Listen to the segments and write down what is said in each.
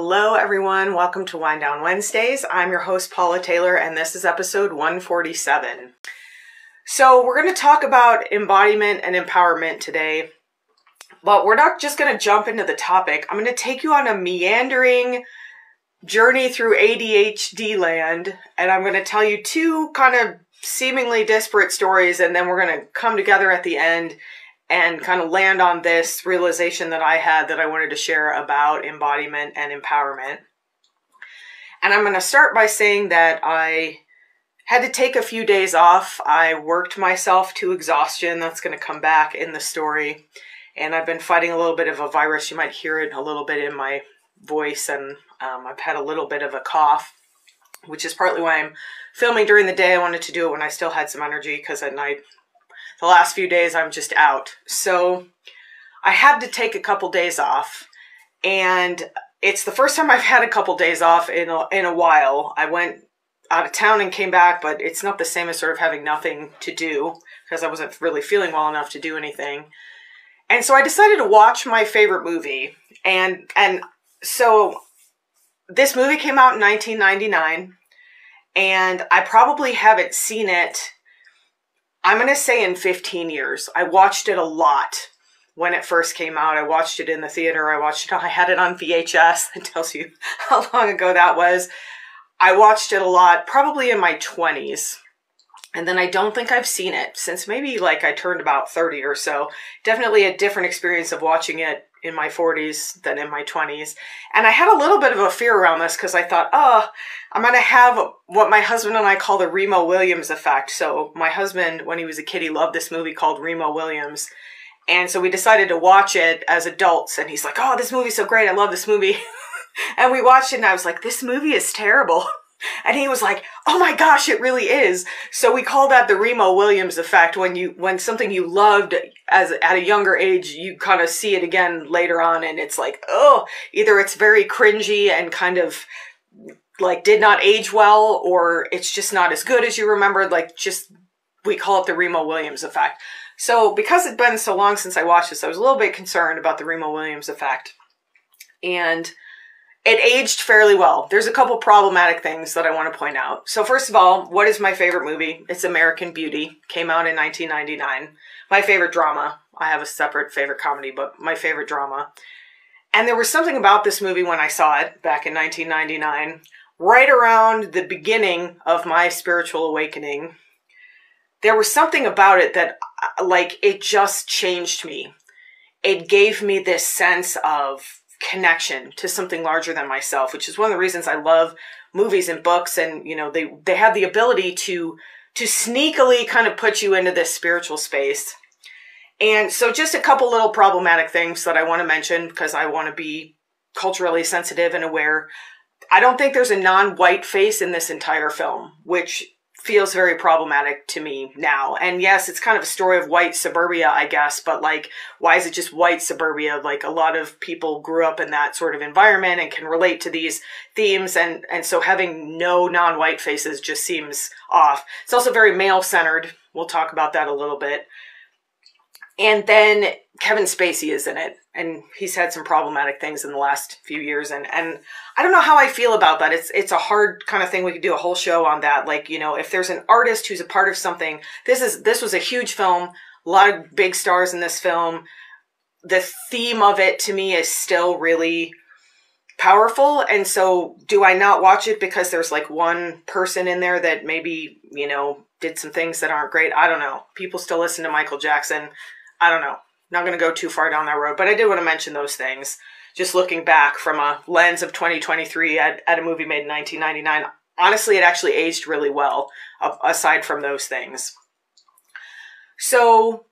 Hello everyone, welcome to Wind Down Wednesdays. I'm your host Paula Taylor and this is episode 147. So we're going to talk about embodiment and empowerment today, but we're not just going to jump into the topic. I'm going to take you on a meandering journey through ADHD land, and I'm going to tell you two kind of seemingly disparate stories, and then we're going to come together at the end and kind of land on this realization that I had that I wanted to share about embodiment and empowerment. And I'm going to start by saying that I had to take a few days off. I worked myself to exhaustion. That's going to come back in the story. And I've been fighting a little bit of a virus. You might hear it a little bit in my voice. And I've had a little bit of a cough, which is partly why I'm filming during the day. I wanted to do it when I still had some energy, because at night, the last few days, I'm just out. So I had to take a couple days off, and it's the first time I've had a couple days off in a while. I went out of town and came back, but it's not the same as sort of having nothing to do, because I wasn't really feeling well enough to do anything. And so I decided to watch my favorite movie. And so this movie came out in 1999, and I probably haven't seen it, I'm going to say, in 15 years. I watched it a lot when it first came out. I watched it in the theater. I had it on VHS. That tells you how long ago that was. I watched it a lot, probably in my 20s. And then I don't think I've seen it since maybe like I turned about 30 or so. Definitely a different experience of watching it in my 40s than in my 20s. And I had a little bit of a fear around this because I thought, oh, I'm going to have what my husband and I call the Remo Williams effect. So my husband, when he was a kid, he loved this movie called Remo Williams. And so we decided to watch it as adults. And he's like, oh, this movie's so great. I love this movie. And we watched it and I was like, this movie is terrible. And he was like, oh my gosh, it really is. So we call that the Remo Williams effect. When something you loved at a younger age, you kind of see it again later on, and it's like, oh, either it's very cringy and kind of like did not age well, or it's just not as good as you remembered. We call it the Remo Williams effect. So because it'd been so long since I watched this, I was a little bit concerned about the Remo Williams effect. And it aged fairly well. There's a couple problematic things that I want to point out. So first of all, what is my favorite movie? It's American Beauty. Came out in 1999. My favorite drama. I have a separate favorite comedy, but my favorite drama. And there was something about this movie when I saw it back in 1999, right around the beginning of my spiritual awakening. There was something about it that, it just changed me. It gave me this sense of connection to something larger than myself, which is one of the reasons I love movies and books. And, they have the ability to sneakily kind of put you into this spiritual space. And so just a couple little problematic things that I want to mention, because I want to be culturally sensitive and aware. I don't think there's a non-white face in this entire film, which feels very problematic to me now. And yes, it's kind of a story of white suburbia, I guess, but why is it just white suburbia? A lot of people grew up in that sort of environment and can relate to these themes, and so having no non-white faces just seems off. It's also very male-centered. We'll talk about that a little bit. And then Kevin Spacey is in it, and he's had some problematic things in the last few years, and I don't know how I feel about that. It's a hard kind of thing. We could do a whole show on that. If there's an artist who's a part of something, this was a huge film, a lot of big stars in this film. The theme of it to me is still really powerful, and so do I not watch it because there's one person in there that maybe, did some things that aren't great? I don't know. People still listen to Michael Jackson. I don't know. Not going to go too far down that road, but I did want to mention those things. Just looking back from a lens of 2023 at a movie made in 1999, honestly, it actually aged really well, aside from those things. So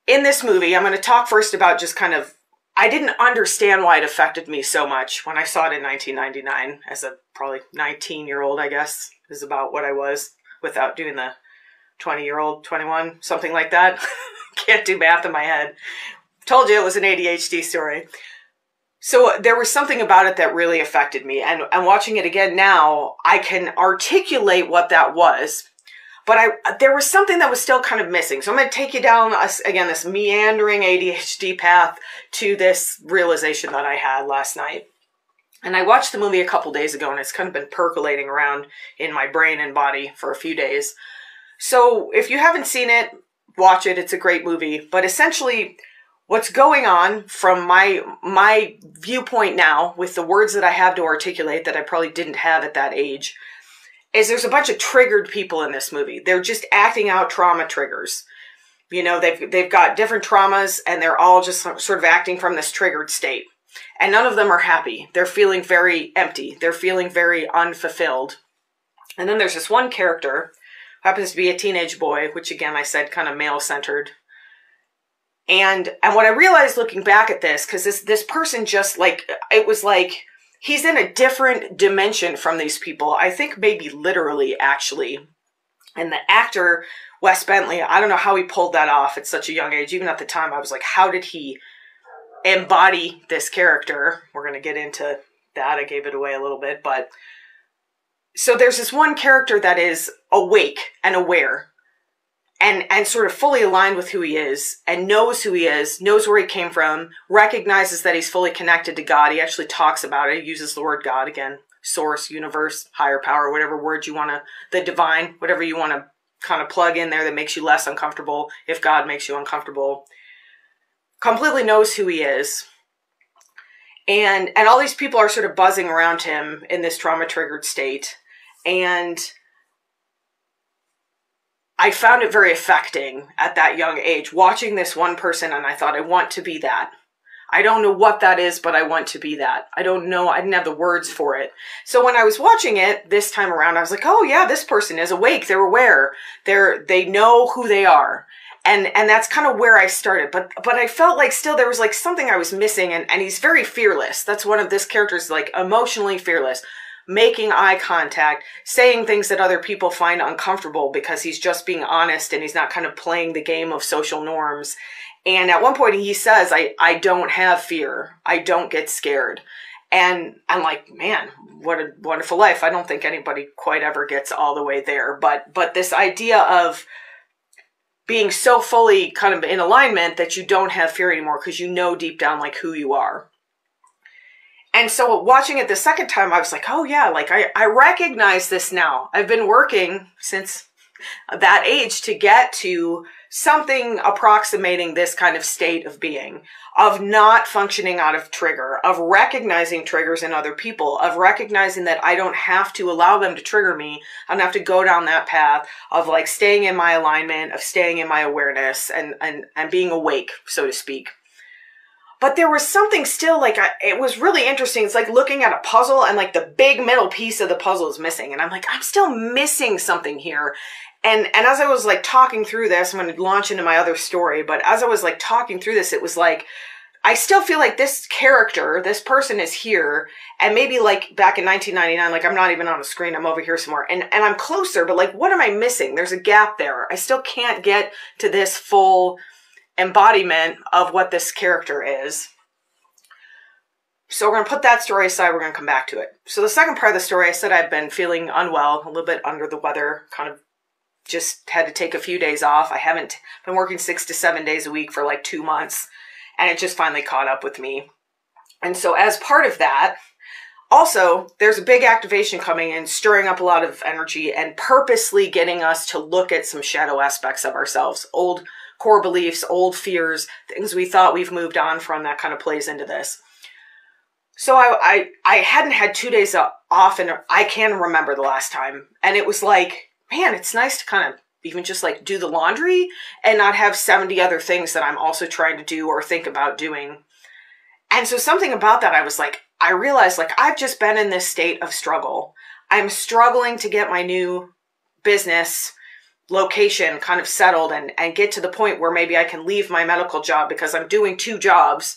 in this movie, I'm going to talk first about just kind of, I didn't understand why it affected me so much when I saw it in 1999 as a probably 19-year-old, I guess, is about what I was without doing the 20-year-old, 21, something like that. Can't do math in my head. Told you it was an ADHD story. So there was something about it that really affected me. And watching it again now, I can articulate what that was. But there was something that was still kind of missing. So I'm going to take you down, again, this meandering ADHD path to this realization that I had last night. And I watched the movie a couple days ago, and it's kind of been percolating around in my brain and body for a few days. So if you haven't seen it, watch it. It's a great movie. But essentially, what's going on from my viewpoint now, with the words that I have to articulate that I probably didn't have at that age, is there's a bunch of triggered people in this movie. They're just acting out trauma triggers. You know, they've got different traumas, and they're all just sort of acting from this triggered state. And none of them are happy. They're feeling very empty. They're feeling very unfulfilled. And then there's this one character, happens to be a teenage boy, which again, I said kind of male-centered. And what I realized looking back at this, because this person just like, it was like, he's in a different dimension from these people. I think maybe literally, actually. And the actor, Wes Bentley, I don't know how he pulled that off at such a young age. Even at the time, I was like, how did he embody this character? We're going to get into that. I gave it away a little bit, but so there's this one character that is awake and aware and sort of fully aligned with who he is, and knows who he is, knows where he came from, recognizes that he's fully connected to God. He actually talks about it. He uses the word God again, source, universe, higher power, whatever word you want to, the divine, whatever you want to kind of plug in there that makes you less uncomfortable if God makes you uncomfortable. Completely knows who he is. And all these people are sort of buzzing around him in this trauma-triggered state. And I found it very affecting at that young age, watching this one person, and I thought, I want to be that. I don't know what that is, but I want to be that. I don't know. I didn't have the words for it. So when I was watching it this time around, I was like, oh yeah, this person is awake. They're aware. They know who they are. And that's kind of where I started. But I felt like still there was like something I was missing. And he's very fearless. That's one of this character's, like, emotionally fearless, making eye contact, saying things that other people find uncomfortable because he's just being honest and he's not kind of playing the game of social norms. And at one point he says, I don't have fear. I don't get scared. And I'm like, man, what a wonderful life. I don't think anybody quite ever gets all the way there. But this idea of being so fully kind of in alignment that you don't have fear anymore because you know deep down like who you are. And so watching it the second time, I was like, oh yeah, like I recognize this now. I've been working since that age to get to something approximating this kind of state of being, of not functioning out of trigger, of recognizing triggers in other people, of recognizing that I don't have to allow them to trigger me. I don't have to go down that path of like staying in my alignment, of staying in my awareness and being awake, so to speak. But there was something still like, it was really interesting. It's like looking at a puzzle and like the big middle piece of the puzzle is missing. And I'm like, I'm still missing something here. And as I was like talking through this, I'm going to launch into my other story, but as I was like talking through this, it was like, I still feel like this character, this person is here, and maybe like back in 1999, like I'm not even on the screen, I'm over here somewhere, and I'm closer, but like, what am I missing? There's a gap there. I still can't get to this full embodiment of what this character is. So we're going to put that story aside, we're going to come back to it. So the second part of the story, I said I've been feeling unwell, a little bit under the weather, kind of just had to take a few days off. I haven't been working 6 to 7 days a week for like 2 months, and it just finally caught up with me. And so as part of that, also, there's a big activation coming in, stirring up a lot of energy and purposely getting us to look at some shadow aspects of ourselves, old core beliefs, old fears, things we thought we've moved on from. That kind of plays into this. So I hadn't had 2 days off, and I can remember the last time. And it was like, man, it's nice to kind of even just like do the laundry and not have 70 other things that I'm also trying to do or think about doing. And so something about that, I was like, I realized like I've just been in this state of struggle. I'm struggling to get my new business location kind of settled and get to the point where maybe I can leave my medical job, because I'm doing 2 jobs.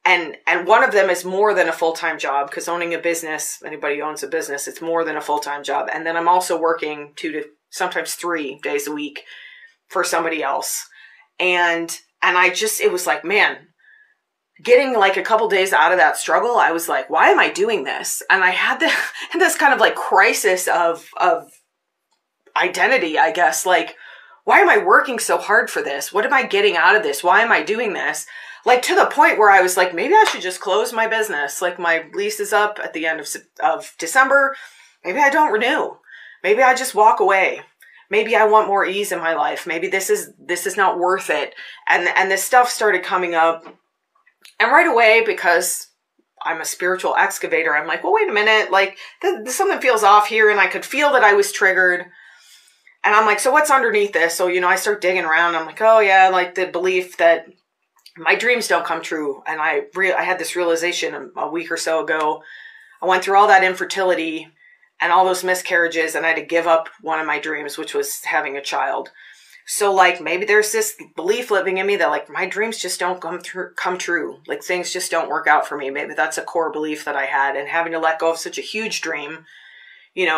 And one of them is more than a full-time job, because owning a business, anybody who owns a business, it's more than a full-time job. And then I'm also working 2 to sometimes 3 days a week for somebody else. And I just, it was like, man, getting like a couple days out of that struggle, I was like, why am I doing this? And I had this kind of like crisis of identity, I guess. Like, why am I working so hard for this? What am I getting out of this? Why am I doing this? Like to the point where I was like, maybe I should just close my business. Like my lease is up at the end of December. Maybe I don't renew. Maybe I just walk away. Maybe I want more ease in my life. Maybe this is not worth it. And this stuff started coming up. And right away, because I'm a spiritual excavator, I'm like, well, wait a minute. Like something feels off here. And I could feel that I was triggered. And I'm like, so what's underneath this? So, I start digging around. I'm like, oh yeah, like the belief that my dreams don't come true. And I had this realization a week or so ago. I went through all that infertility and all those miscarriages, and I had to give up one of my dreams, which was having a child. So like maybe there's this belief living in me that like my dreams just don't come true. Like things just don't work out for me. Maybe that's a core belief that I had, and having to let go of such a huge dream.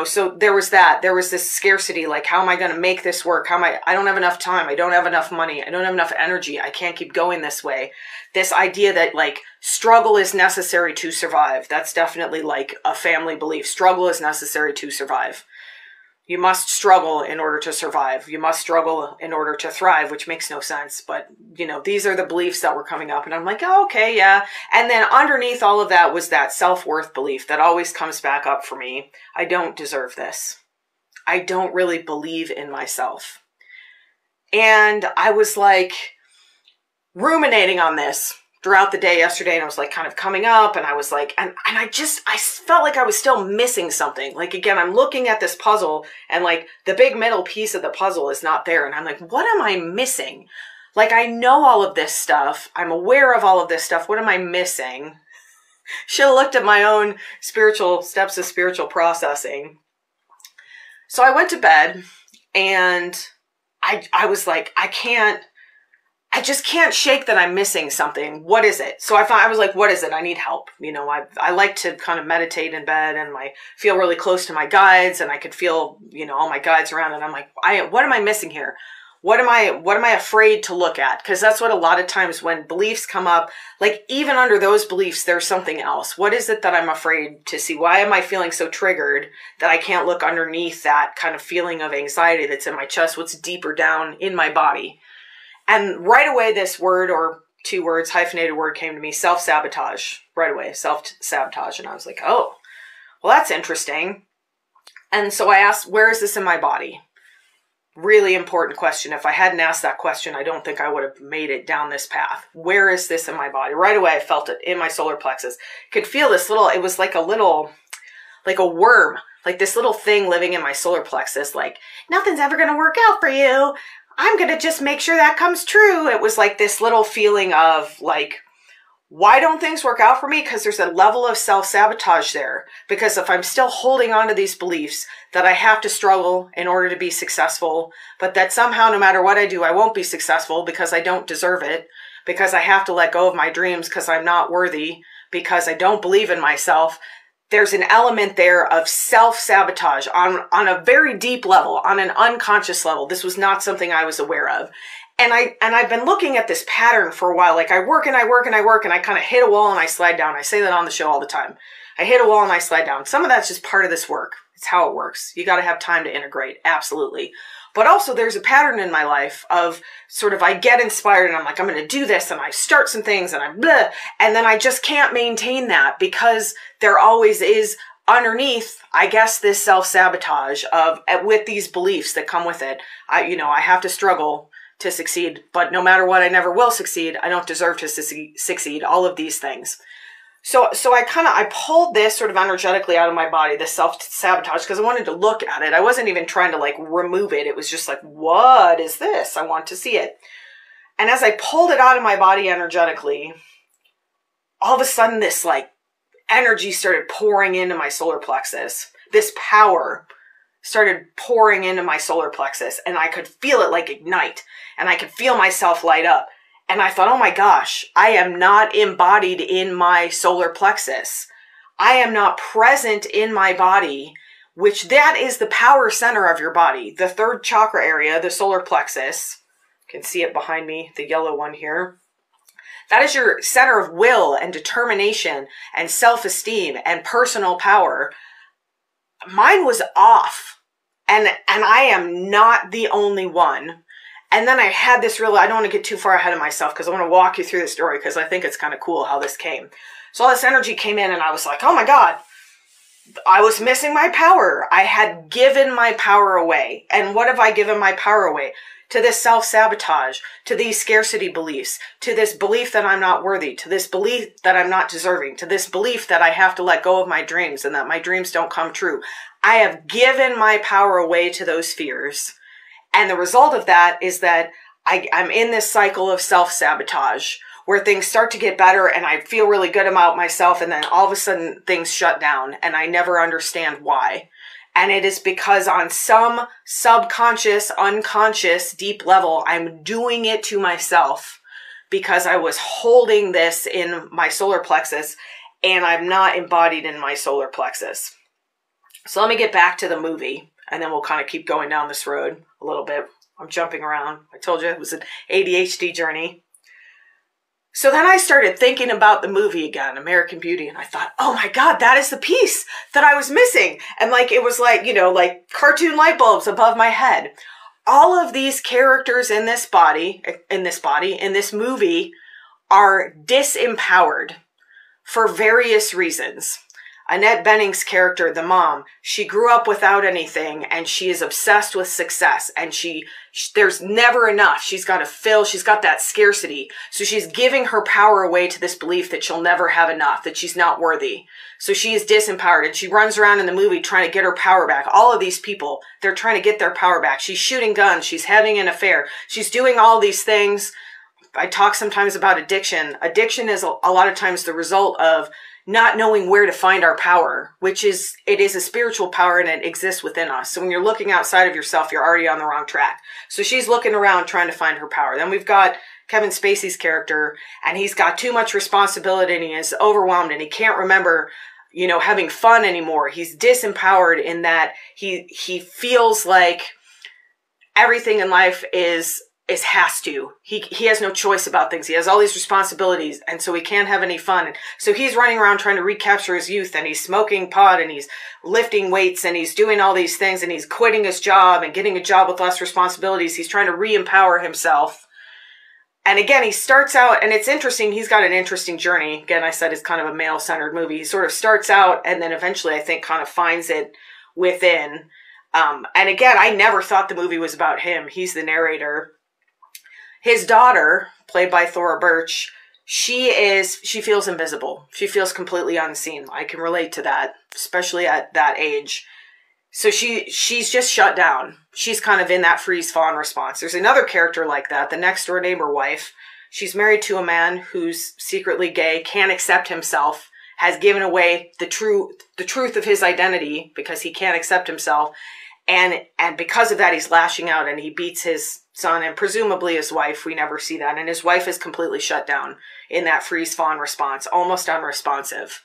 So there was that. There was this scarcity, like, how am I going to make this work? I don't have enough time. I don't have enough money. I don't have enough energy. I can't keep going this way. This idea that, like, struggle is necessary to survive. That's definitely, like, a family belief. Struggle is necessary to survive. You must struggle in order to survive. You must struggle in order to thrive, which makes no sense. But, these are the beliefs that were coming up. And I'm like, oh, okay, yeah. And then underneath all of that was that self-worth belief that always comes back up for me. I don't deserve this. I don't really believe in myself. And I was like ruminating on this throughout the day yesterday, and I was like kind of coming up, and I was like, and I felt like I was still missing something. Like, again, I'm looking at this puzzle, and like the big middle piece of the puzzle is not there. And I'm like, what am I missing? Like, I know all of this stuff. I'm aware of all of this stuff. What am I missing? Should have looked at my own spiritual steps of spiritual processing. So I went to bed, and I was like, I just can't shake that I'm missing something. What is it? So I was like, what is it? I need help. I like to kind of meditate in bed, and I feel really close to my guides, and I could feel, all my guides around, and I'm like, what am I missing here? What am I afraid to look at? Because that's what a lot of times when beliefs come up, like even under those beliefs, there's something else. What is it that I'm afraid to see? Why am I feeling so triggered that I can't look underneath that kind of feeling of anxiety that's in my chest? What's deeper down in my body? And right away, this word, or 2 words, hyphenated word, came to me, self-sabotage. Right away, self-sabotage. And I was like, oh, well, that's interesting. And so I asked, where is this in my body? Really important question. If I hadn't asked that question, I don't think I would have made it down this path. Where is this in my body? Right away, I felt it in my solar plexus. Could feel this little, it was like a worm, like this little thing living in my solar plexus, like, nothing's ever going to work out for you. I'm going to just make sure that comes true. It was like this little feeling of like, why don't things work out for me? Because there's a level of self-sabotage there. Because if I'm still holding on to these beliefs that I have to struggle in order to be successful, but that somehow no matter what I do, I won't be successful because I don't deserve it, because I have to let go of my dreams because I'm not worthy, because I don't believe in myself, there's an element there of self-sabotage on a very deep level, on an unconscious level. This was not something I was aware of. And I've been looking at this pattern for a while. Like I work and I work and I work, and I kind of hit a wall and I slide down. I say that on the show all the time. I hit a wall and I slide down. Some of that's just part of this work. It's how it works. You got to have time to integrate. Absolutely. But also there's a pattern in my life of sort of, I get inspired and I'm like, I'm going to do this, and I start some things and I'm blah, and then I just can't maintain that because there always is underneath, I guess, this self-sabotage with these beliefs that come with it. I have to struggle to succeed, but no matter what, I never will succeed. I don't deserve to succeed. All of these things. So I pulled this sort of energetically out of my body, this self-sabotage, because I wanted to look at it. I wasn't even trying to like remove it. It was just like, what is this? I want to see it. And as I pulled it out of my body energetically, all of a sudden this like energy started pouring into my solar plexus. This power started pouring into my solar plexus, and I could feel it like ignite, and I could feel myself light up. And I thought, oh my gosh, I am not embodied in my solar plexus. I am not present in my body, which that is the power center of your body. The 3rd chakra area, the solar plexus, you can see it behind me, the yellow one here. That is your center of will and determination and self-esteem and personal power. Mine was off, and I am not the only one. And then I had this real, I don't want to get too far ahead of myself because I want to walk you through the story because I think it's kind of cool how this came. So all this energy came in and I was like, oh my God, I was missing my power. I had given my power away. And what have I given my power away? To this self-sabotage, to these scarcity beliefs, to this belief that I'm not worthy, to this belief that I'm not deserving, to this belief that I have to let go of my dreams and that my dreams don't come true. I have given my power away to those fears. And the result of that is that I'm in this cycle of self-sabotage where things start to get better and I feel really good about myself. And then all of a sudden things shut down and I never understand why. And it is because on some subconscious, unconscious, deep level, I'm doing it to myself because I was holding this in my solar plexus and I'm not embodied in my solar plexus. So let me get back to the movie and then we'll kind of keep going down this road a little bit. I'm jumping around. I told you it was an ADHD journey. So then I started thinking about the movie again, American Beauty, and I thought, oh my God, that is the piece that I was missing. And like, it was like, you know, like cartoon light bulbs above my head. All of these characters in this movie are disempowered for various reasons. Annette Bening's character, the mom, she grew up without anything and she is obsessed with success and there's never enough. She's got to fill, she's got that scarcity. So she's giving her power away to this belief that she'll never have enough, that she's not worthy. So she is disempowered and she runs around in the movie trying to get her power back. All of these people, they're trying to get their power back. She's shooting guns. She's having an affair. She's doing all these things. I talk sometimes about addiction. Addiction is a lot of times the result of not knowing where to find our power, it is a spiritual power and it exists within us. So when you're looking outside of yourself, you're already on the wrong track. So she's looking around trying to find her power. Then we've got Kevin Spacey's character and he's got too much responsibility and he is overwhelmed and he can't remember, you know, having fun anymore. He's disempowered in that he feels like everything in life has to. He has no choice about things. He has all these responsibilities and so he can't have any fun. So he's running around trying to recapture his youth and he's smoking pot and he's lifting weights and he's doing all these things and he's quitting his job and getting a job with less responsibilities. He's trying to re-empower himself. And again, he starts out, and it's interesting, he's got an interesting journey. Again, I said it's kind of a male-centered movie. He sort of starts out and then eventually I think kind of finds it within. And again, I never thought the movie was about him. He's the narrator. His daughter, played by Thora Birch, she feels invisible. She feels completely unseen. I can relate to that, especially at that age. So she's just shut down. She's kind of in that freeze fawn response. There's another character like that, the next door neighbor wife. She's married to a man who's secretly gay, can't accept himself, has given away the truth of his identity because he can't accept himself. And because of that, he's lashing out and he beats his son and presumably his wife. We never see that. And his wife is completely shut down in that freeze fawn response, almost unresponsive.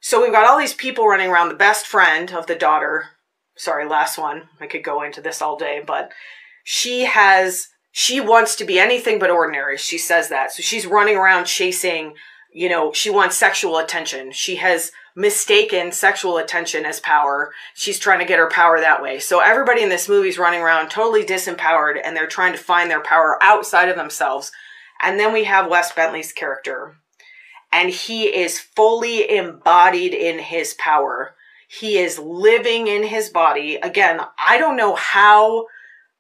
So we've got all these people running around. The best friend of the daughter, sorry, last one. I could go into this all day, but she wants to be anything but ordinary. She says that. So she's running around chasing, you know, she wants sexual attention. She has mistaken sexual attention as power. She's trying to get her power that way. So everybody in this movie is running around totally disempowered and they're trying to find their power outside of themselves. And then we have Wes Bentley's character and he is fully embodied in his power. He is living in his body. Again, I don't know how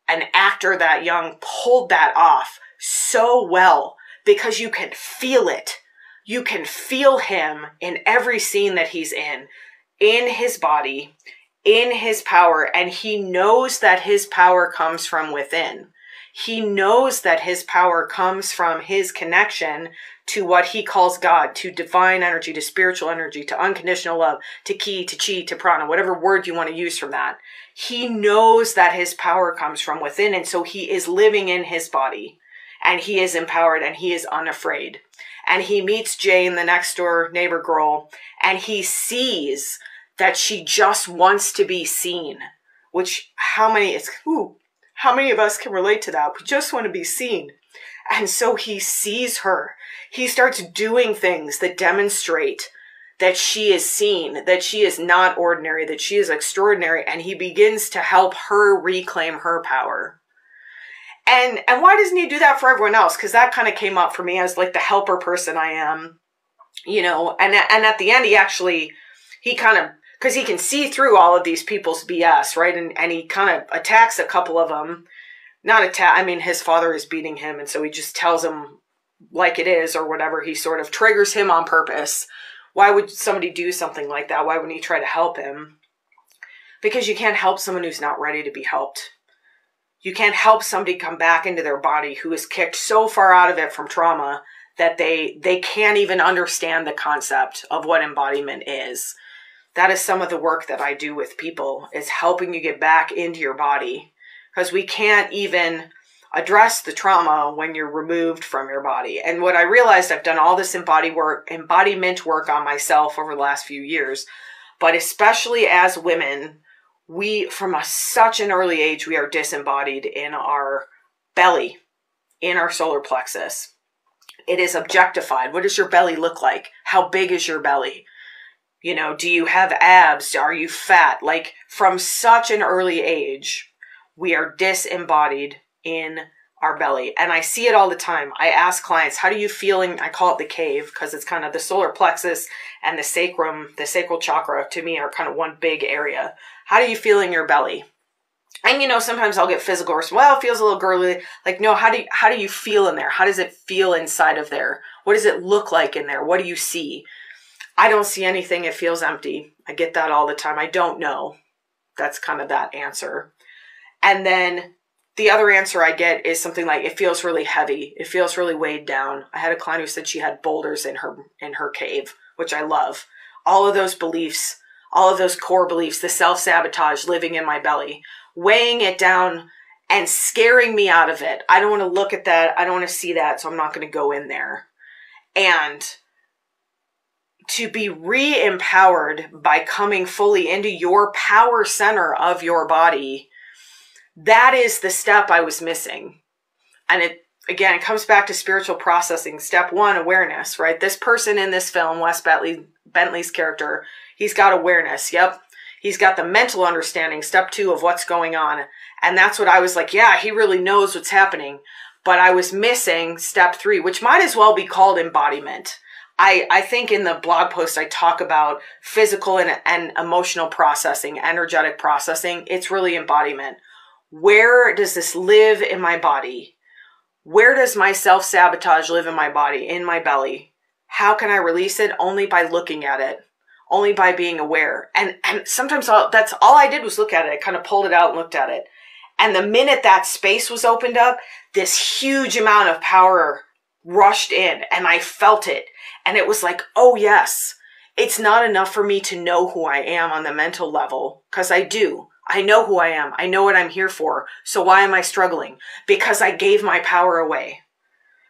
an actor that young pulled that off so well because you can feel it. You can feel him in every scene that he's in his body, in his power, and he knows that his power comes from within. He knows that his power comes from his connection to what he calls God, to divine energy, to spiritual energy, to unconditional love, to ki, to chi, to prana, whatever word you want to use from that. He knows that his power comes from within, and so he is living in his body, and he is empowered, and he is unafraid. And he meets Jane, the next door neighbor girl, and he sees that she just wants to be seen, which how many of us can relate to that? We just want to be seen. And so he sees her. He starts doing things that demonstrate that she is seen, that she is not ordinary, that she is extraordinary, and he begins to help her reclaim her power. And why doesn't he do that for everyone else? Because that kind of came up for me as like the helper person I am, you know. And at the end, he kind of, because he can see through all of these people's BS, right? And he kind of attacks a couple of them. Not attack, I mean, his father is beating him, and so he just tells him like it is or whatever. He sort of triggers him on purpose. Why would somebody do something like that? Why wouldn't he try to help him? Because you can't help someone who's not ready to be helped. You can't help somebody come back into their body who is kicked so far out of it from trauma that they can't even understand the concept of what embodiment is. That is some of the work that I do with people, is helping you get back into your body. Because we can't even address the trauma when you're removed from your body. And what I realized, I've done all this embodiment work on myself over the last few years, but especially as women, we, from such an early age, we are disembodied in our belly, in our solar plexus. It is objectified. What does your belly look like? How big is your belly? You know, do you have abs? Are you fat? Like, from such an early age, we are disembodied in our belly. And I see it all the time. I ask clients, how do you feel in, I call it the cave, because it's kind of the solar plexus and the sacrum, the sacral chakra, to me, are kind of one big area. How do you feel in your belly? And, you know, sometimes I'll get physical or, well, it feels a little girly. Like, no, how do you feel in there? How does it feel inside of there? What does it look like in there? What do you see? I don't see anything. It feels empty. I get that all the time. I don't know. That's kind of that answer. And then the other answer I get is something like, it feels really heavy. It feels really weighed down. I had a client who said she had boulders in her cave, which I love. All of those beliefs, all of those core beliefs, the self-sabotage living in my belly, weighing it down and scaring me out of it. I don't want to look at that. I don't want to see that. So I'm not going to go in there. And to be re-empowered by coming fully into your power center of your body, that is the step I was missing. And it, again, it comes back to spiritual processing. Step one, awareness, right? This person in this film, Wes Bentley's character, he's got awareness. Yep. He's got the mental understanding, step two, of what's going on. And that's what I was like, yeah, he really knows what's happening. But I was missing step three, which might as well be called embodiment. I think in the blog post, I talk about physical and emotional processing, energetic processing. It's really embodiment. Where does this live in my body? Where does my self-sabotage live in my body, in my belly? How can I release it? Only by looking at it. Only by being aware. And sometimes that's all I did was look at it. I kind of pulled it out and looked at it. And the minute that space was opened up, this huge amount of power rushed in, and I felt it. And it was like, oh yes, it's not enough for me to know who I am on the mental level, because I do. I know who I am. I know what I'm here for. So why am I struggling? Because I gave my power away.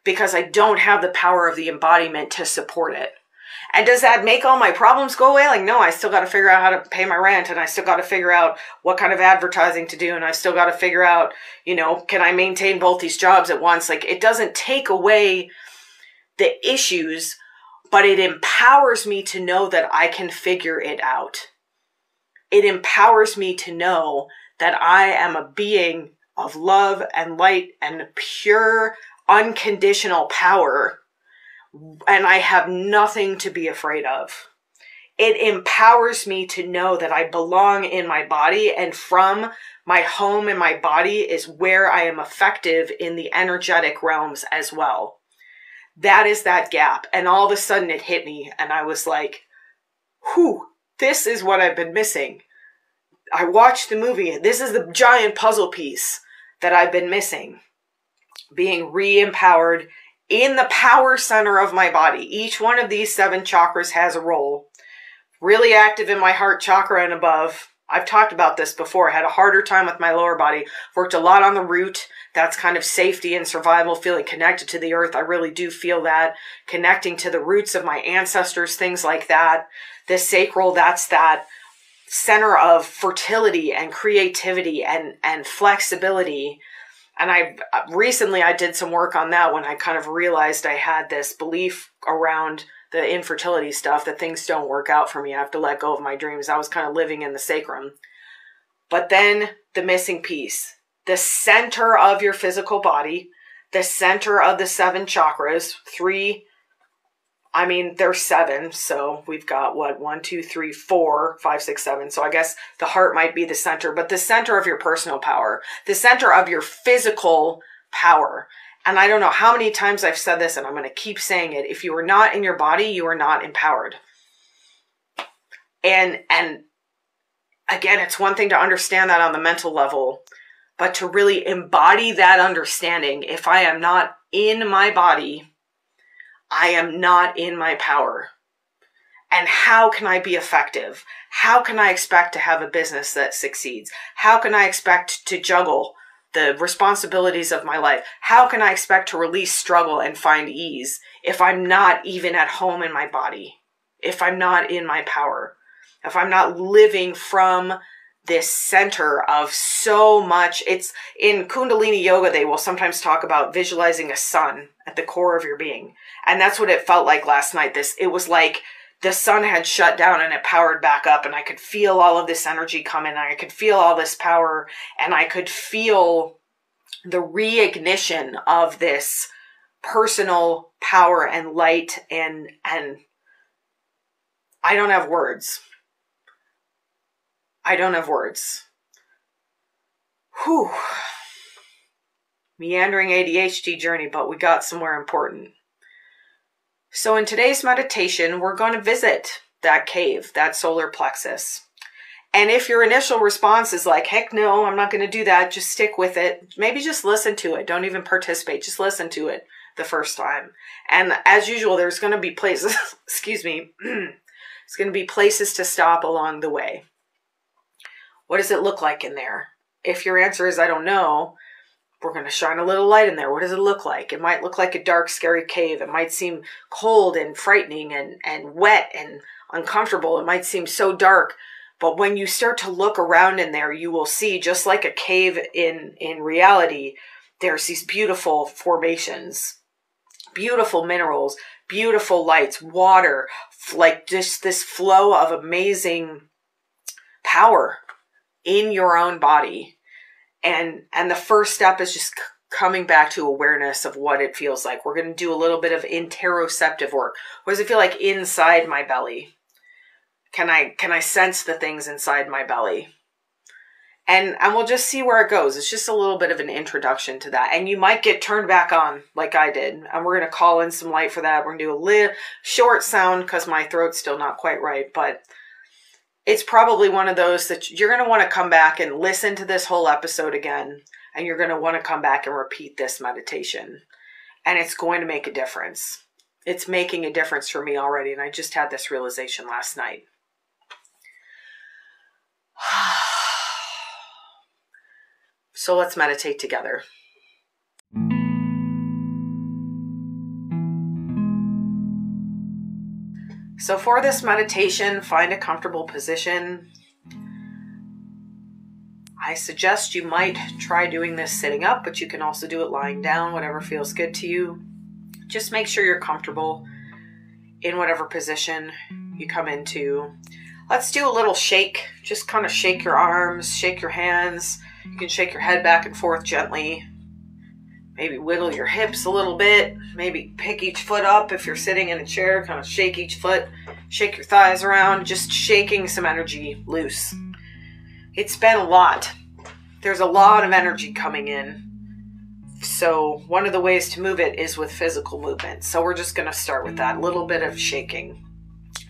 Because I don't have the power of the embodiment to support it. And does that make all my problems go away? Like, no, I still got to figure out how to pay my rent, and I still got to figure out what kind of advertising to do, and I still got to figure out, you know, can I maintain both these jobs at once? Like, it doesn't take away the issues, but it empowers me to know that I can figure it out. It empowers me to know that I am a being of love and light and pure, unconditional power, and I have nothing to be afraid of. It empowers me to know that I belong in my body, and from my home in my body is where I am effective in the energetic realms as well. That is that gap. And all of a sudden it hit me, and I was like, whew, this is what I've been missing. I watched the movie. This is the giant puzzle piece that I've been missing. Being re-empowered in the power center of my body. Each one of these 7 chakras has a role. Really active in my heart chakra and above. I've talked about this before. I had a harder time with my lower body. Worked a lot on the root. That's kind of safety and survival, feeling connected to the earth. I really do feel that. Connecting to the roots of my ancestors, things like that. The sacral, that's that center of fertility and creativity and flexibility. And recently I did some work on that when I kind of realized I had this belief around the infertility stuff, that things don't work out for me. I have to let go of my dreams. I was kind of living in the sacrum. But then the missing piece, the center of your physical body, the center of the 7 chakras, 3, I mean, there's 7, so we've got what, 1, 2, 3, 4, 5, 6, 7. So I guess the heart might be the center, but the center of your personal power, the center of your physical power. And I don't know how many times I've said this, and I'm going to keep saying it. If you are not in your body, you are not empowered. And again, it's one thing to understand that on the mental level, but to really embody that understanding, if I am not in my body, I am not in my power. And how can I be effective? How can I expect to have a business that succeeds? How can I expect to juggle the responsibilities of my life? How can I expect to release struggle and find ease if I'm not even at home in my body? If I'm not in my power? If I'm not living from this center of so much, it's in Kundalini yoga, they will sometimes talk about visualizing a sun at the core of your being. And that's what it felt like last night. It was like the sun had shut down and it powered back up, and I could feel all of this energy come in. I could feel all this power, and I could feel the reignition of this personal power and light. And I don't have words. I don't have words. Whew. Meandering ADHD journey, but we got somewhere important. So in today's meditation, we're going to visit that cave, that solar plexus. And if your initial response is like, heck no, I'm not going to do that, just stick with it. Maybe just listen to it. Don't even participate. Just listen to it the first time. And as usual, there's going to be places, excuse me, it's going to be places to stop along the way. What does it look like in there? If your answer is, I don't know, we're going to shine a little light in there. What does it look like? It might look like a dark, scary cave. It might seem cold and frightening and wet and uncomfortable. It might seem so dark. But when you start to look around in there, you will see, just like a cave in reality, there's these beautiful formations, beautiful minerals, beautiful lights, water, like just this flow of amazing power in your own body. And the first step is just coming back to awareness of what it feels like. We're going to do a little bit of interoceptive work. What does it feel like inside my belly? Can I sense the things inside my belly? And we'll just see where it goes. It's just a little bit of an introduction to that. And you might get turned back on like I did. And we're going to call in some light for that. We're going to do a little short sound because my throat's still not quite right. But it's probably one of those that you're going to want to come back and listen to this whole episode again. And you're going to want to come back and repeat this meditation. And it's going to make a difference. It's making a difference for me already. And I just had this realization last night. So let's meditate together. So for this meditation, find a comfortable position. I suggest you might try doing this sitting up, but you can also do it lying down, whatever feels good to you. Just make sure you're comfortable in whatever position you come into. Let's do a little shake. Just kind of shake your arms, shake your hands. You can shake your head back and forth gently. Maybe wiggle your hips a little bit. Maybe pick each foot up if you're sitting in a chair. Kind of shake each foot. Shake your thighs around. Just shaking some energy loose. It's been a lot. There's a lot of energy coming in. So one of the ways to move it is with physical movement. So we're just going to start with that. A little bit of shaking.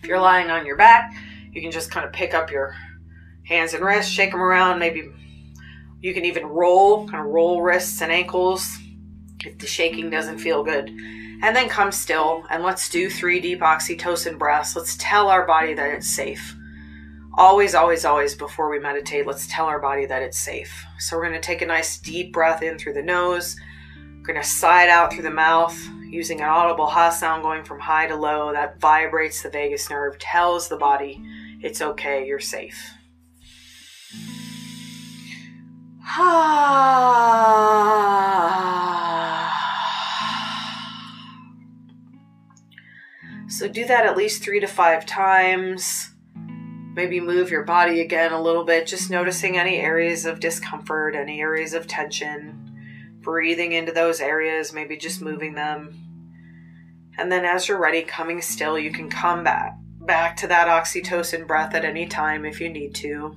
If you're lying on your back, you can just kind of pick up your hands and wrists, shake them around. Maybe you can even kind of roll wrists and ankles if the shaking doesn't feel good. And then come still, and let's do 3 deep oxytocin breaths. Let's tell our body that it's safe. Always, always, always before we meditate, let's tell our body that it's safe. So we're going to take a nice deep breath in through the nose. We're going to sigh it out through the mouth using an audible ha sound going from high to low. That vibrates the vagus nerve, tells the body it's okay, you're safe. So do that at least 3 to 5 times. Maybe move your body again a little bit, just noticing any areas of discomfort, any areas of tension, breathing into those areas, maybe just moving them. And then as you're ready, coming still, you can come back to that oxytocin breath at any time if you need to.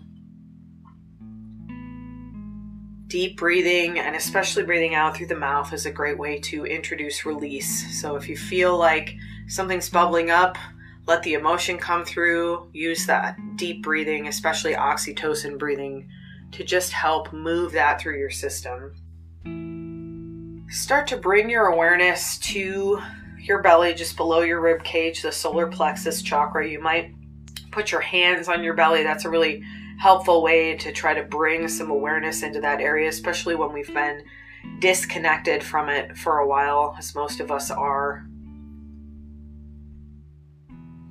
Deep breathing, and especially breathing out through the mouth, is a great way to introduce release. So if you feel like something's bubbling up, let the emotion come through. Use that deep breathing, especially oxytocin breathing, to just help move that through your system. Start to bring your awareness to your belly, just below your rib cage, the solar plexus chakra. You might put your hands on your belly. That's a really helpful way to try to bring some awareness into that area, especially when we've been disconnected from it for a while, as most of us are.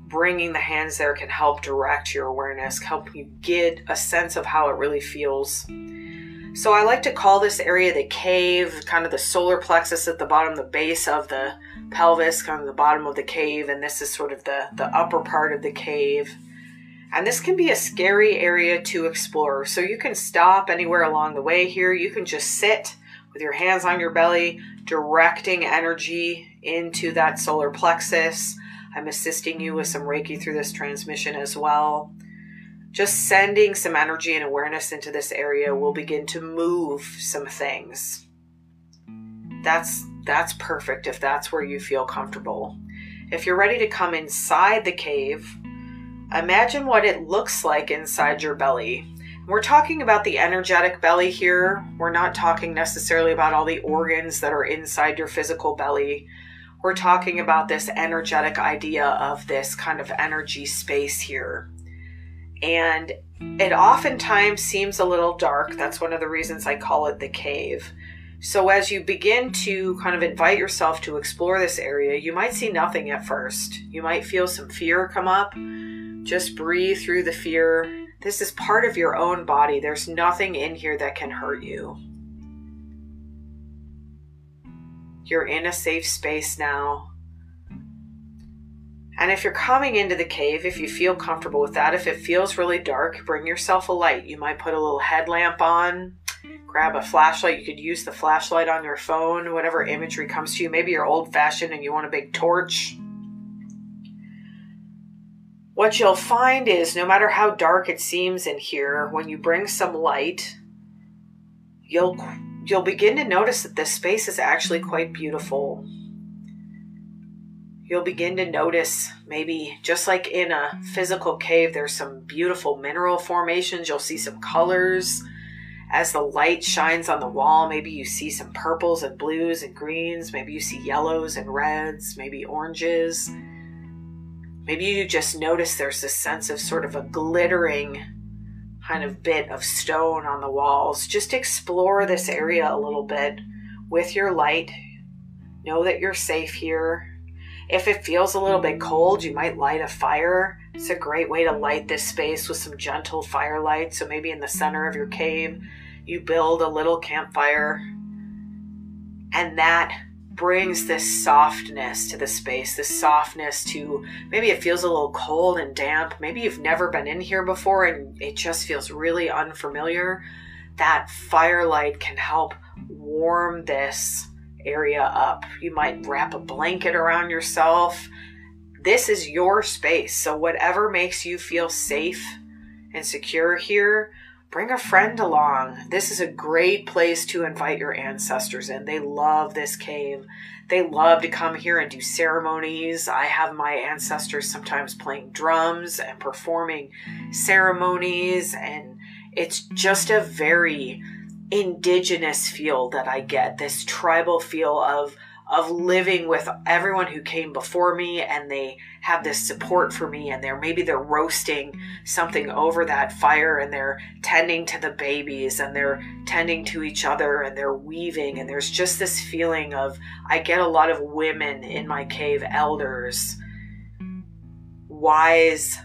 Bringing the hands there can help direct your awareness, help you get a sense of how it really feels. So I like to call this area the cave, kind of the solar plexus at the bottom, the base of the pelvis, kind of the bottom of the cave, and this is sort of the upper part of the cave. And this can be a scary area to explore. So you can stop anywhere along the way here. You can just sit with your hands on your belly, directing energy into that solar plexus. I'm assisting you with some Reiki through this transmission as well. Just sending some energy and awareness into this area will begin to move some things. That's perfect if that's where you feel comfortable. If you're ready to come inside the cave, imagine what it looks like inside your belly. We're talking about the energetic belly here. We're not talking necessarily about all the organs that are inside your physical belly. We're talking about this energetic idea of this kind of energy space here. And it oftentimes seems a little dark. That's one of the reasons I call it the cave. So as you begin to kind of invite yourself to explore this area, you might see nothing at first. You might feel some fear come up. Just breathe through the fear. This is part of your own body. There's nothing in here that can hurt you. You're in a safe space now. And if you're coming into the cave, if you feel comfortable with that, if it feels really dark, bring yourself a light. You might put a little headlamp on, grab a flashlight. You could use the flashlight on your phone, whatever imagery comes to you. Maybe you're old-fashioned and you want a big torch. What you'll find is no matter how dark it seems in here, when you bring some light, you'll begin to notice that this space is actually quite beautiful. You'll begin to notice, maybe just like in a physical cave, there's some beautiful mineral formations. You'll see some colors. As the light shines on the wall, maybe you see some purples and blues and greens. Maybe you see yellows and reds, maybe oranges. Maybe you just notice there's this sense of sort of a glittering kind of bit of stone on the walls. Just explore this area a little bit with your light. Know that you're safe here. If it feels a little bit cold, you might light a fire. It's a great way to light this space with some gentle firelight. So maybe in the center of your cave, you build a little campfire, and that brings this softness to the space, this softness to, maybe it feels a little cold and damp. Maybe you've never been in here before and it just feels really unfamiliar. That firelight can help warm this area up. You might wrap a blanket around yourself. This is your space. So whatever makes you feel safe and secure here, bring a friend along. This is a great place to invite your ancestors in. They love this cave. They love to come here and do ceremonies. I have my ancestors sometimes playing drums and performing ceremonies, and it's just a very indigenous feel that I get, this tribal feel of living with everyone who came before me, and they have this support for me, and maybe they're roasting something over that fire, and they're tending to the babies, and they're tending to each other, and they're weaving, and there's just this feeling of, I get a lot of women in my cave, elders, wise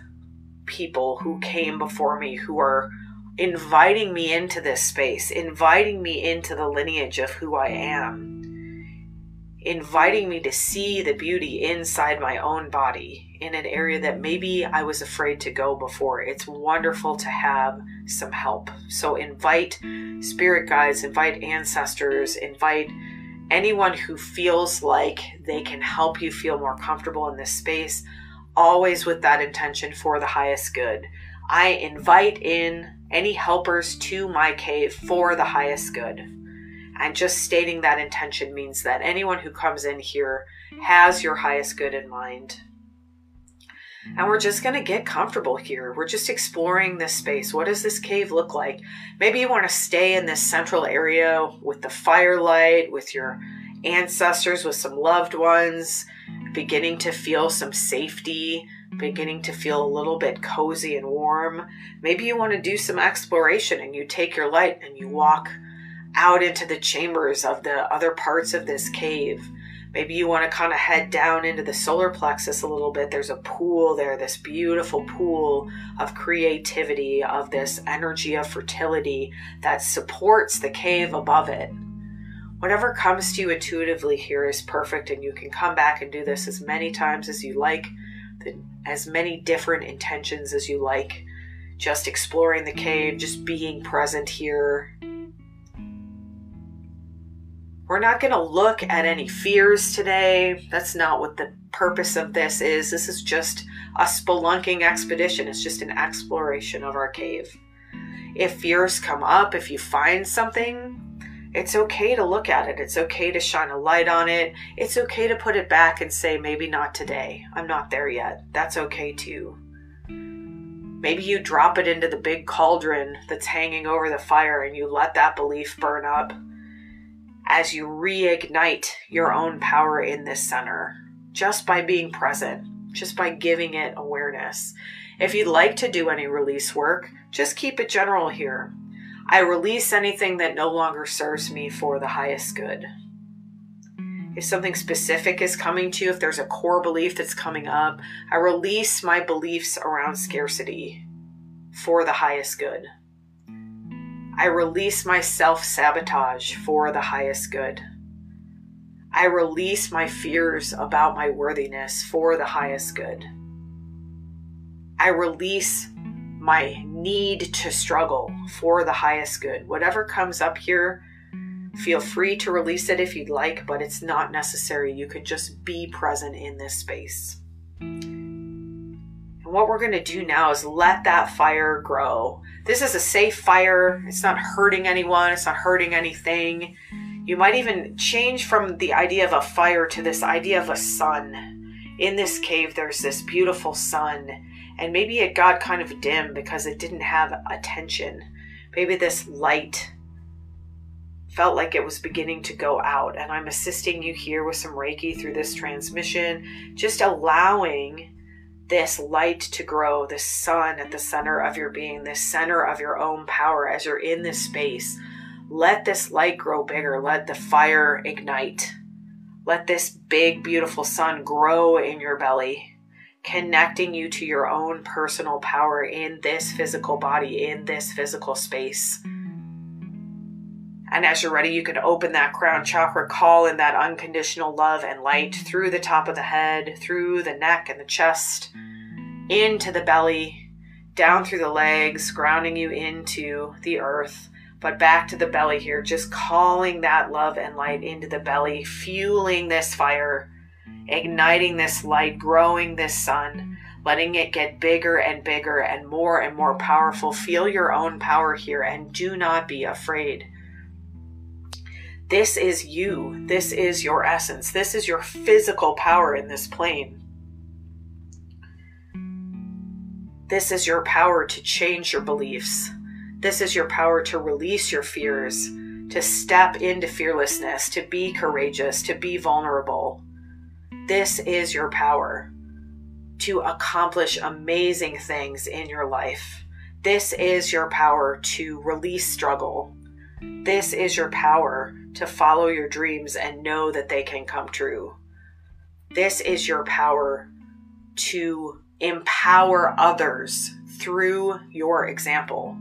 people who came before me, who are inviting me into this space, inviting me into the lineage of who I am, inviting me to see the beauty inside my own body, in an area that maybe I was afraid to go before. It's wonderful to have some help. So invite spirit guides, invite ancestors, invite anyone who feels like they can help you feel more comfortable in this space, always with that intention for the highest good. I invite in any helpers to my cave for the highest good. And just stating that intention means that anyone who comes in here has your highest good in mind. And we're just going to get comfortable here. We're just exploring this space. What does this cave look like? Maybe you want to stay in this central area with the firelight, with your ancestors, with some loved ones, beginning to feel some safety, beginning to feel a little bit cozy and warm. Maybe you want to do some exploration and you take your light and you walk out into the chambers of the other parts of this cave. Maybe you want to kind of head down into the solar plexus a little bit. There's a pool there, this beautiful pool of creativity, of this energy of fertility that supports the cave above it. Whatever comes to you intuitively here is perfect, and you can come back and do this as many times as you like, as many different intentions as you like. Just exploring the cave, just being present here. We're not going to look at any fears today. That's not what the purpose of this is. This is just a spelunking expedition. It's just an exploration of our cave. If fears come up, if you find something, it's okay to look at it. It's okay to shine a light on it. It's okay to put it back and say, maybe not today. I'm not there yet. That's okay too. Maybe you drop it into the big cauldron that's hanging over the fire and you let that belief burn up as you reignite your own power in this center, just by being present, just by giving it awareness. If you'd like to do any release work, just keep it general here. I release anything that no longer serves me for the highest good. If something specific is coming to you, if there's a core belief that's coming up, I release my beliefs around scarcity for the highest good. I release my self-sabotage for the highest good. I release my fears about my worthiness for the highest good. I release my need to struggle for the highest good. Whatever comes up here, feel free to release it if you'd like, but it's not necessary. You could just be present in this space. And what we're going to do now is let that fire grow. This is a safe fire. It's not hurting anyone. It's not hurting anything. You might even change from the idea of a fire to this idea of a sun. In this cave, there's this beautiful sun, and maybe it got kind of dim because it didn't have attention. Maybe this light felt like it was beginning to go out, and I'm assisting you here with some Reiki through this transmission, just allowing this light to grow, this sun at the center of your being, this center of your own power as you're in this space. Let this light grow bigger. Let the fire ignite. Let this big, beautiful sun grow in your belly, connecting you to your own personal power in this physical body, in this physical space. And as you're ready, you can open that crown chakra, call in that unconditional love and light through the top of the head, through the neck and the chest, into the belly, down through the legs, grounding you into the earth, but back to the belly here, just calling that love and light into the belly, fueling this fire, igniting this light, growing this sun, letting it get bigger and bigger and more powerful. Feel your own power here and do not be afraid. This is you. This is your essence. This is your physical power in this plane. This is your power to change your beliefs. This is your power to release your fears, to step into fearlessness, to be courageous, to be vulnerable. This is your power to accomplish amazing things in your life. This is your power to release struggle. This is your power to follow your dreams and know that they can come true. This is your power to empower others through your example.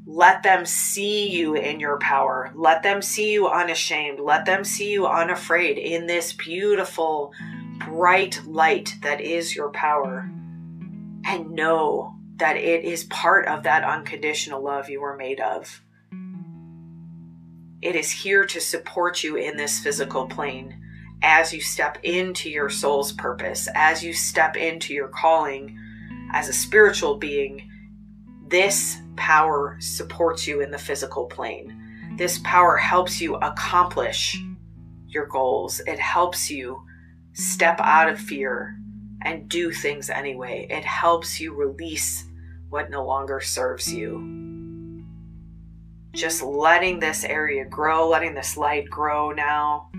Let them see you in your power. Let them see you unashamed. Let them see you unafraid in this beautiful, bright light that is your power, and know that it is part of that unconditional love you were made of. It is here to support you in this physical plane as you step into your soul's purpose, as you step into your calling as a spiritual being. This power supports you in the physical plane. This power helps you accomplish your goals. It helps you step out of fear and do things anyway. It helps you release what no longer serves you. Just letting this area grow, letting this light grow now.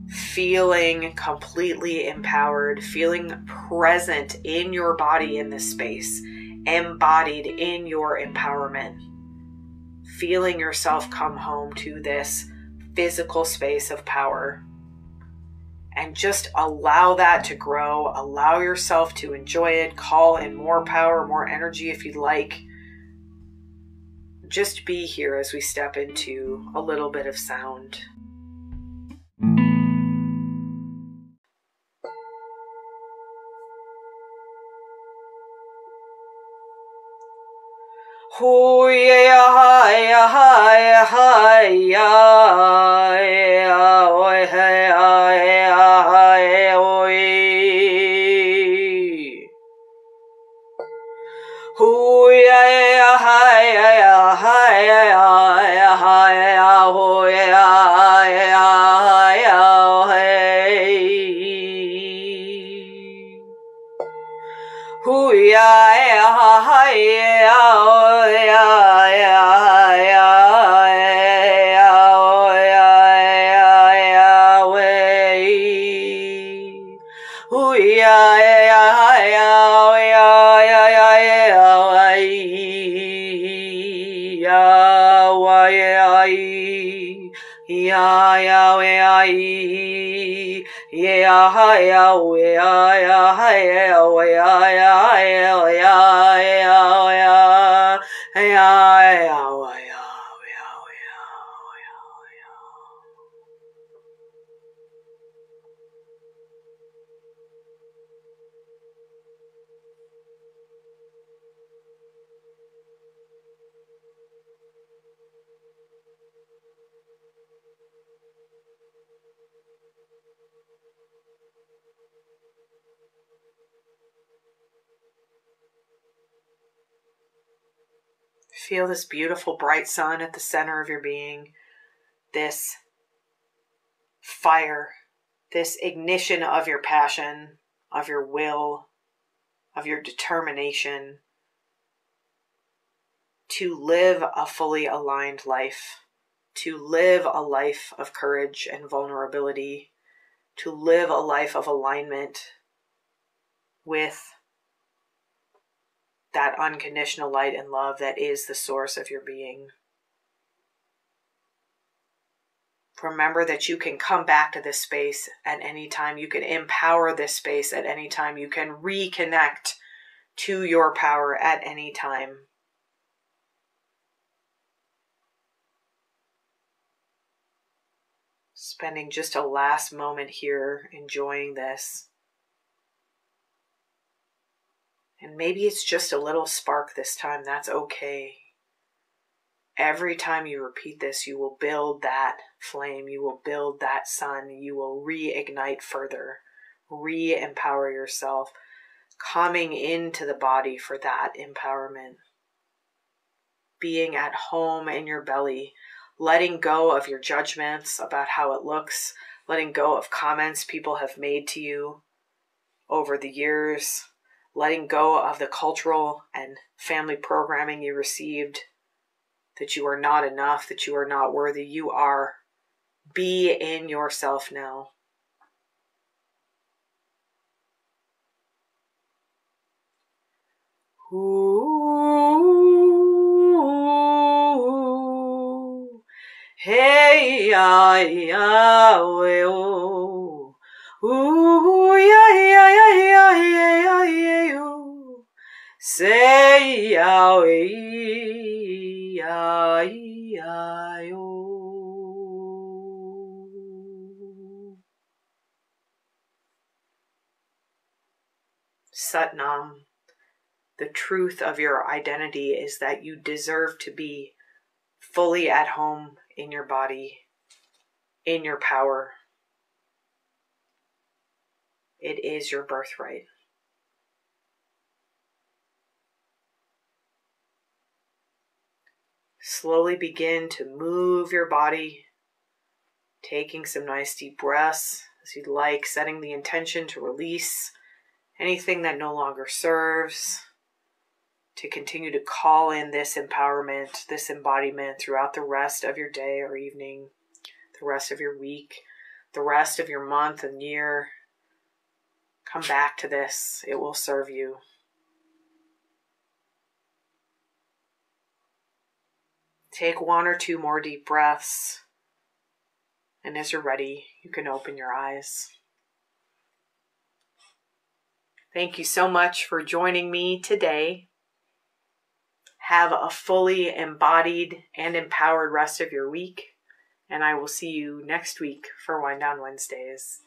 Feeling completely empowered, feeling present in your body in this space, embodied in your empowerment. Feeling yourself come home to this physical space of power. And just allow that to grow. Allow yourself to enjoy it. Call in more power, more energy if you'd like. Just be here as we step into a little bit of sound. Ho ya ha ya ha ya ha ya ya oi ha ya ha oi. Ho ya ya ha ya ha ya ha ya ho ya ya ya hey. Ho ya ya ha ya. Feel this beautiful bright sun at the center of your being, this fire, this ignition of your passion, of your will, of your determination to live a fully aligned life, to live a life of courage and vulnerability, to live a life of alignment with that unconditional light and love that is the source of your being. Remember that you can come back to this space at any time. You can empower this space at any time. You can reconnect to your power at any time. Spending just a last moment here enjoying this. And maybe it's just a little spark this time. That's okay. Every time you repeat this, you will build that flame. You will build that sun. You will reignite further. Re-empower yourself. Coming into the body for that empowerment. Being at home in your belly. Letting go of your judgments about how it looks. Letting go of comments people have made to you over the years. Letting go of the cultural and family programming you received, that you are not enough, that you are not worthy. You are. Be in yourself now. Ooh, hey, ya, ya, oh. Ooh, ya, ya, ya, ya, ya, ya, oh. Say, ya, ya, ya, oh. Satnam. The truth of your identity is that you deserve to be fully at home in your body, in your power. It is your birthright. Slowly begin to move your body, taking some nice deep breaths as you'd like, setting the intention to release anything that no longer serves, to continue to call in this empowerment, this embodiment throughout the rest of your day or evening, the rest of your week, the rest of your month and year. Come back to this. It will serve you. Take 1 or 2 more deep breaths. And as you're ready, you can open your eyes. Thank you so much for joining me today. Have a fully embodied and empowered rest of your week, and I will see you next week for Wind Down Wednesdays.